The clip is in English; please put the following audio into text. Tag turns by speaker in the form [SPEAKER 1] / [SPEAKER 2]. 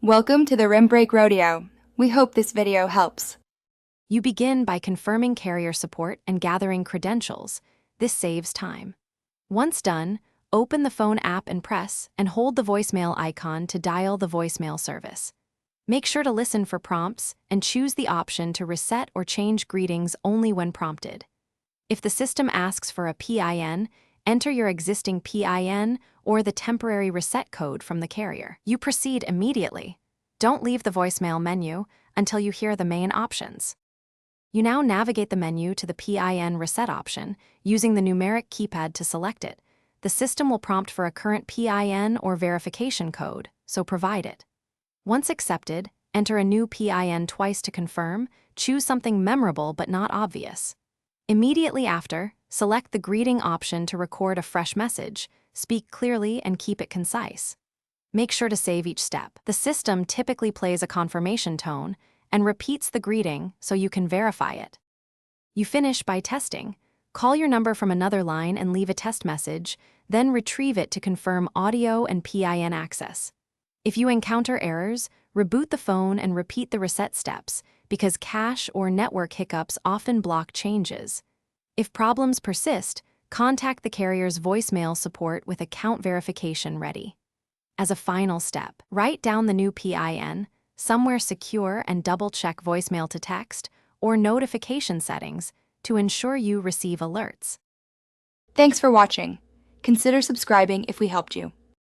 [SPEAKER 1] Welcome to the Rim Break Rodeo. We hope this video helps.
[SPEAKER 2] You begin by confirming carrier support and gathering credentials. This saves time. Once done, open the phone app and press and hold the voicemail icon to dial the voicemail service. Make sure to listen for prompts and choose the option to reset or change greetings only when prompted. If the system asks for a PIN, enter your existing PIN or the temporary reset code from the carrier. You proceed immediately. Don't leave the voicemail menu until you hear the main options. You now navigate the menu to the PIN reset option using the numeric keypad to select it. The system will prompt for a current PIN or verification code, so provide it. Once accepted, enter a new PIN twice to confirm. Choose something memorable but not obvious. Immediately after, select the greeting option to record a fresh message. Speak clearly and keep it concise. Make sure to save each step. The system typically plays a confirmation tone and repeats the greeting so you can verify it. You finish by testing. Call your number from another line and leave a test message, then retrieve it to confirm audio and PIN access. If you encounter errors, reboot the phone and repeat the reset steps because cache or network hiccups often block changes. If problems persist, contact the carrier's voicemail support with account verification ready. As a final step, write down the new PIN somewhere secure and double-check voicemail to text or notification settings to ensure you receive alerts.
[SPEAKER 1] Thanks for watching. Consider subscribing if we helped you.